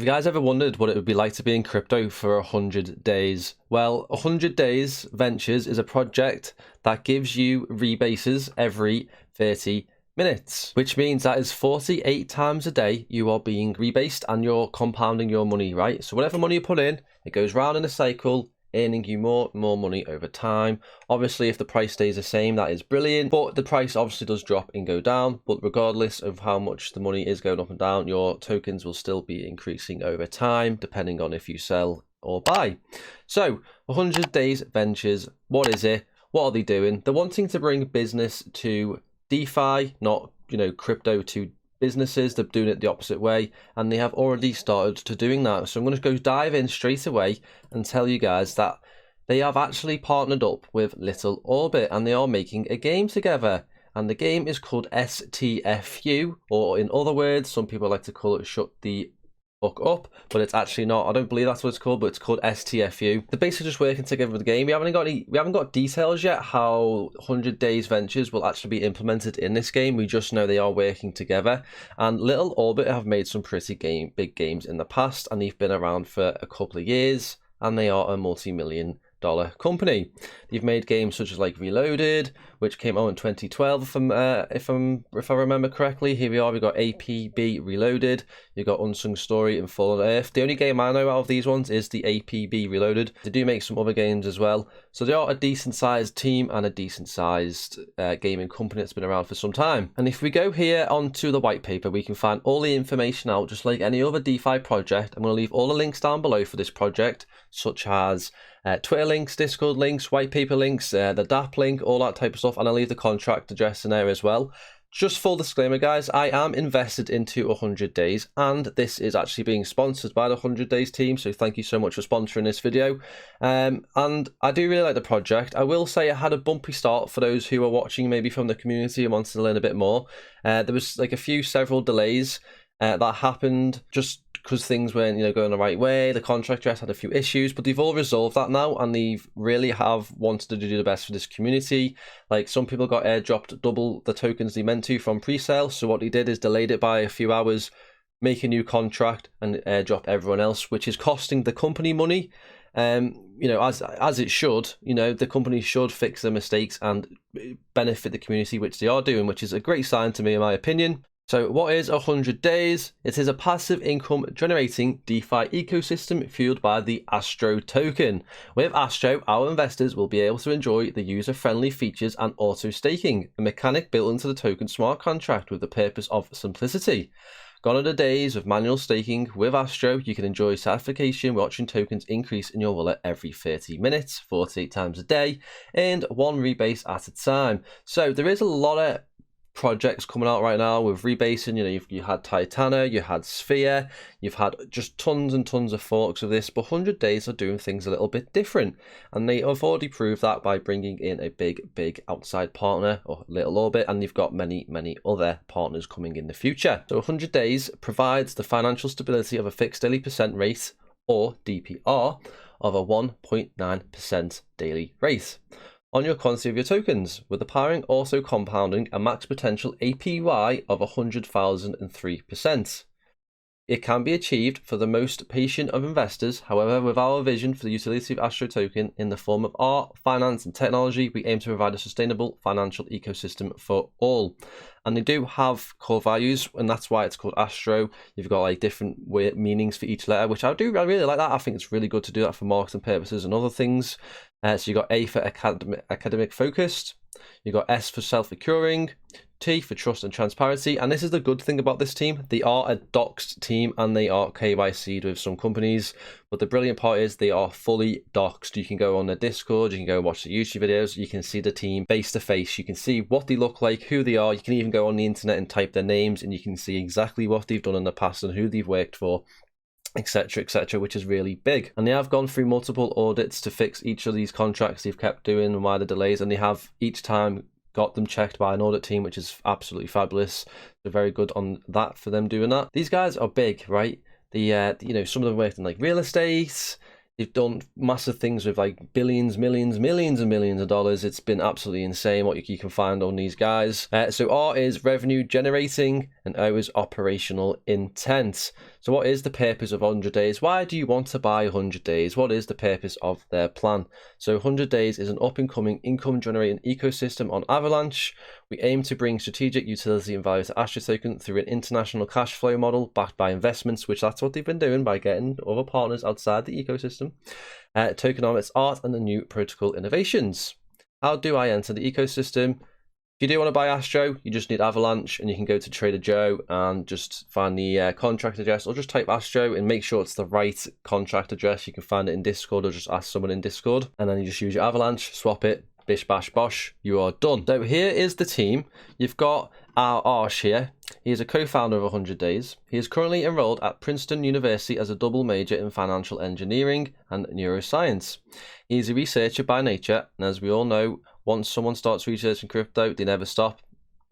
Have you guys ever wondered what it would be like to be in crypto for 100 days? Well, 100 Days Ventures is a project that gives you rebases every 30 minutes, which means that is 48 times a day you are being rebased and you're compounding your money, right? So whatever money you put in, it goes round in a cycle, earning you more and more money over time. Obviously, if the price stays the same, that is brilliant, but the price obviously does drop and go down. But regardless of how much the money is going up and down, your tokens will still be increasing over time, depending on if you sell or buy. So 100 Days Ventures, what is it? What are they doing? They're wanting to bring business to DeFi, not, crypto to businesses. They're doing it the opposite way, and they have already started to doing that. So I'm going to go dive in straight away and tell you guys that they have actually partnered up with Little Orbit and they are making a game together, and the game is called STFU, or in other words, some people like to call it Shut the Fuck Up, but it's actually not. I don't believe that's what it's called, but it's called STFU. They're basically just working together with the game. We haven't got details yet how 100 Days Ventures will actually be implemented in this game. We just know they are working together, and Little Orbit have made some pretty big games in the past, and they've been around for a couple of years, and they are a multi-million-dollar company. They've made games such as like Reloaded, which came out in 2012, if I remember correctly. Here we are. We've got APY Reloaded. You've got Unsung Story and Fallen Earth. The only game I know out of these ones is the APY Reloaded. They do make some other games as well. So they are a decent sized team and a decent sized gaming company that's been around for some time. And if we go here onto the white paper, we can find all the information out just like any other DeFi project. I'm going to leave all the links down below for this project, such as Twitter links, Discord links, white paper links, the DApp link, all that type of stuff, and I'll leave the contract address in there as well. Just full disclaimer, guys, I am invested into 100 Days, and this is actually being sponsored by the 100 Days team, so thank you so much for sponsoring this video. And I do really like the project. I will say it had a bumpy start for those who are watching maybe from the community and wanted to learn a bit more. There was like several delays that happened just because things weren't going the right way. The contract just had a few issues, but they've all resolved that now, and they really have wanted to do the best for this community. Like, some people got airdropped double the tokens they meant to from pre-sale, so what they did is delayed it by a few hours, make a new contract and airdrop everyone else, which is costing the company money. As it should. The company should fix their mistakes and benefit the community, which they are doing, which is a great sign to me, in my opinion. So what is 100 Days? It is a passive income generating DeFi ecosystem fueled by the Astro token. With Astro, our investors will be able to enjoy the user-friendly features and auto staking, a mechanic built into the token smart contract with the purpose of simplicity. Gone are the days of manual staking. With Astro, you can enjoy certification watching tokens increase in your wallet every 30 minutes, 48 times a day, and one rebase at a time. So there is a lot of projects coming out right now with rebasing. You had Titana, you had Sphere, you've had just tons and tons of forks of this, but 100 Days are doing things a little bit different, and they have already proved that by bringing in a big outside partner, or Little Orbit, and you've got many other partners coming in the future. So 100 Days provides the financial stability of a fixed daily percent rate, or DPR, of a 1.9% daily rate on your quantity of your tokens, with the powering also compounding a max potential APY of 100,003%. It can be achieved for the most patient of investors. However, with our vision for the utility of Astro token in the form of art, finance and technology, we aim to provide a sustainable financial ecosystem for all. And they do have core values, and that's why it's called Astro. You've got like different meanings for each letter, which I really like that. I think it's really good to do that for marketing purposes and other things. So you got A for academic focused, you got S for self-recurring, T for trust and transparency. And this is the good thing about this team. They are a DOXXED team and they are KYC'd with some companies. But the brilliant part is they are fully doxed. You can go on their Discord, you can go watch the YouTube videos, you can see the team face to face, you can see what they look like, who they are. You can even go on the internet and type their names and you can see exactly what they've done in the past and who they've worked for, etc., which is really big. And they have gone through multiple audits to fix each of these contracts they've kept doing and why the delays, and they have each time got them checked by an audit team, which is absolutely fabulous. They're very good on that for them doing that. These guys are big, right? Some of them worked in like real estate. They've done massive things with like billions, millions and millions of dollars. It's been absolutely insane what you can find on these guys. So R is revenue generating, and O is operational intent. So what is the purpose of 100 days? Why do you want to buy 100 days? What is the purpose of their plan? So 100 days is an up-and-coming income-generating ecosystem on Avalanche. We aim to bring strategic utility and value to Astro Token through an international cash flow model backed by investments, which that's what they've been doing by getting other partners outside the ecosystem, tokenomics art, and the new protocol innovations. How do I enter the ecosystem? If you do want to buy Astro, you just need Avalanche, and you can go to Trader Joe and just find the contract address, or just type Astro and make sure it's the right contract address. You can find it in Discord, or just ask someone in Discord, and then you just use your Avalanche, swap it, bish bash bosh, you are done. So here is the team. You've got our Arsh here. He is a co-founder of 100 Days. He is currently enrolled at Princeton University as a double major in financial engineering and neuroscience. He is a researcher by nature, and as we all know, once someone starts researching crypto, they never stop.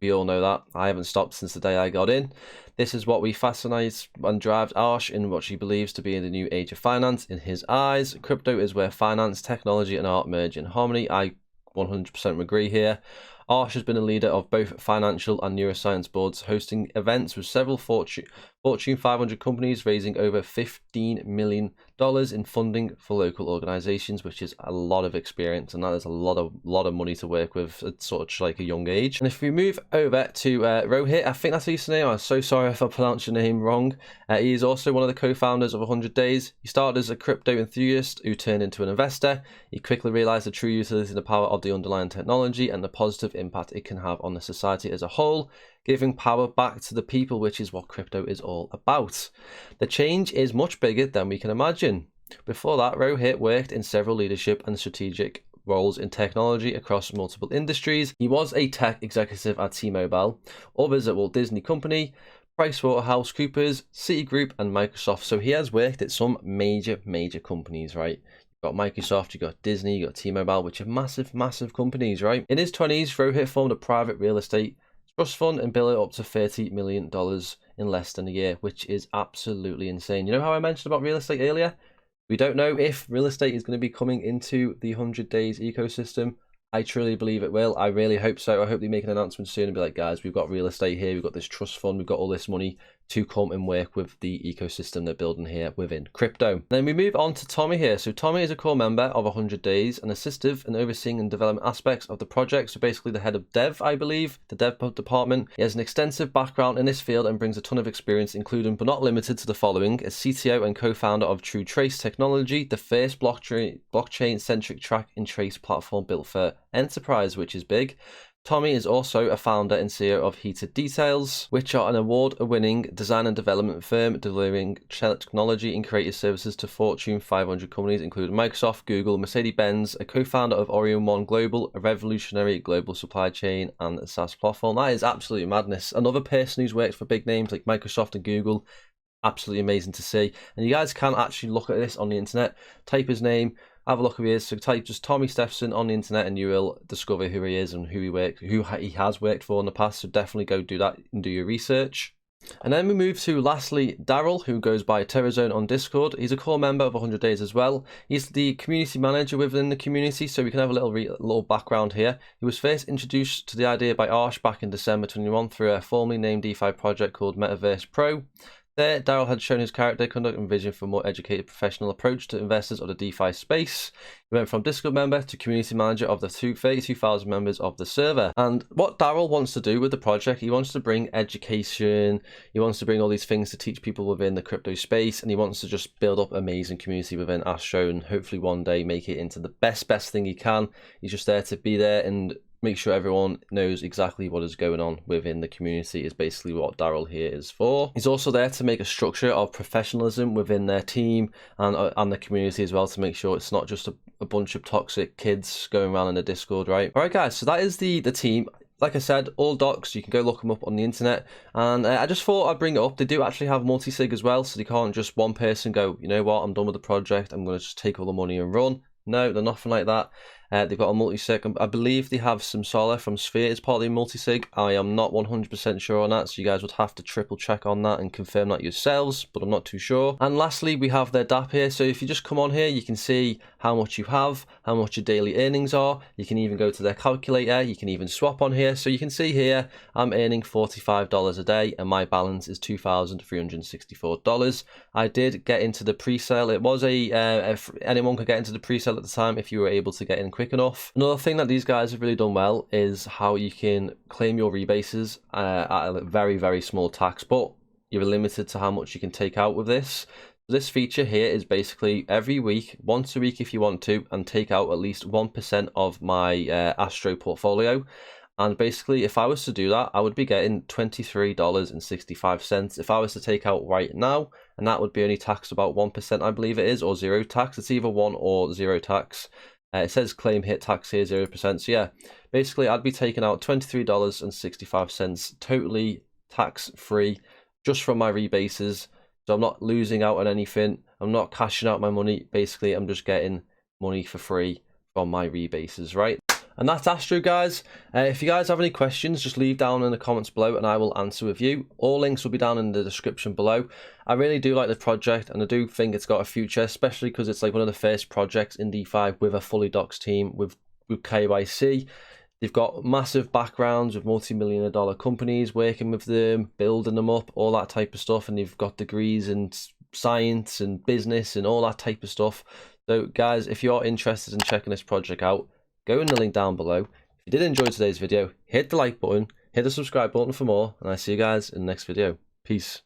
We all know that. I haven't stopped since the day I got in. This is what we fascinate and drives Arsh in what she believes to be the new age of finance. In his eyes, crypto is where finance, technology, and art merge in harmony. I 100% agree here. Arsh has been a leader of both financial and neuroscience boards, hosting events with several Fortune 500 companies, raising over $15 million in funding for local organizations, which is a lot of experience, and that is a lot of money to work with at such like a young age. And if we move over to Rohit, I think that's his name. I'm so sorry if I pronounced your name wrong. He is also one of the co-founders of 100 Days. He started as a crypto enthusiast who turned into an investor. He quickly realized the true utility and the power of the underlying technology and the positive impact it can have on the society as a whole, giving power back to the people, which is what crypto is all about. The change is much bigger than we can imagine. Before that, Rohit worked in several leadership and strategic roles in technology across multiple industries. He was a tech executive at T-Mobile, others at Walt Disney Company, PricewaterhouseCoopers, Citigroup, and Microsoft. So he has worked at some major companies, right? You've got Microsoft, you've got Disney, you've got T-Mobile, which are massive companies, right? In his 20s, Rohit formed a private real estate trust fund and built it up to $30 million in less than a year, which is absolutely insane. You know how I mentioned about real estate earlier? We don't know if real estate is going to be coming into the 100 Days ecosystem. I truly believe it will. I really hope so. I hope they make an announcement soon and be like, guys, we've got real estate here, we've got this trust fund, we've got all this money to come and work with the ecosystem they're building here within crypto. Then we move on to Tommy here. So Tommy is a core member of 100 Days and assistive in overseeing and development aspects of the project. So basically the head of dev, I believe, the dev department. He has an extensive background in this field and brings a ton of experience, including but not limited to the following: as CTO and co-founder of True Trace Technology, the first blockchain-centric track and trace platform built for enterprise, which is big. Tommy is also a founder and CEO of Heated Details, which are an award-winning design and development firm delivering technology and creative services to Fortune 500 companies, including Microsoft, Google, Mercedes-Benz, a co-founder of Orion One Global, a revolutionary global supply chain and a SaaS platform. That is absolutely madness. Another person who's worked for big names like Microsoft and Google. Absolutely amazing to see. And you guys can actually look at this on the internet, type his name, have a look who he is. So type just Tommy Steffensen on the internet and you will discover who he is and who he has worked for in the past. So definitely go do that and do your research. And then we move to lastly Daryl, who goes by Terrazone on Discord. He's a core member of 100 Days as well. He's the community manager within the community, so we can have a little background here. He was first introduced to the idea by Arsh back in December 21 through a formerly named DeFi project called Metaverse Pro. There, Daryl had shown his character, conduct, and vision for a more educated professional approach to investors of the DeFi space. He went from Discord member to community manager of the 32,000 members of the server. And what Daryl wants to do with the project, he wants to bring education, he wants to bring all these things to teach people within the crypto space, and he wants to just build up amazing community within Astro and hopefully one day make it into the best thing he can. He's just there to be there and make sure everyone knows exactly what is going on within the community is basically what Daryl here is for. He's also there to make a structure of professionalism within their team and the community as well, to make sure it's not just a bunch of toxic kids going around in the Discord, right? All right, guys, so that is the team. Like I said, all docs, you can go look them up on the internet. And I just thought I'd bring it up. They do actually have multi-sig as well, so they can't just one person go, you know what, I'm done with the project, I'm going to just take all the money and run. No, they're nothing like that. They've got a multi-sig. I believe they have some solar from Sphere as part of the multi-sig. I am not 100% sure on that, so you guys would have to triple check on that and confirm that yourselves, but I'm not too sure. And lastly, we have their DAP here. So if you just come on here, you can see how much you have, how much your daily earnings are. You can even go to their calculator. You can even swap on here. So you can see here, I'm earning $45 a day and my balance is $2,364. I did get into the pre-sale. It was anyone could get into the pre-sale at the time if you were able to get in quick enough. Another thing that these guys have really done well is how you can claim your rebases at a very, very small tax, but you're limited to how much you can take out with this. This feature here is basically every week, once a week if you want to, and take out at least 1% of my Astro portfolio. And basically, if I was to do that, I would be getting $23.65 if I was to take out right now, and that would be only taxed about 1%, I believe it is, or zero tax. It's either 1 or 0 tax. It says claim hit tax here, 0%. So yeah, basically I'd be taking out $23.65 totally tax-free just from my rebases. So I'm not losing out on anything. I'm not cashing out my money. Basically, I'm just getting money for free from my rebases, right? And that's Astro, guys. If you guys have any questions, just leave down in the comments below and I will answer with you. All links will be down in the description below. I really do like the project and I do think it's got a future, especially because it's like one of the first projects in DeFi with a fully doxed team with KYC. They've got massive backgrounds with multi-million-dollar companies working with them, building them up, all that type of stuff. And they've got degrees in science and business and all that type of stuff. So guys, if you're interested in checking this project out, go in the link down below. If you did enjoy today's video, hit the like button, hit the subscribe button for more, and I'll see you guys in the next video. Peace.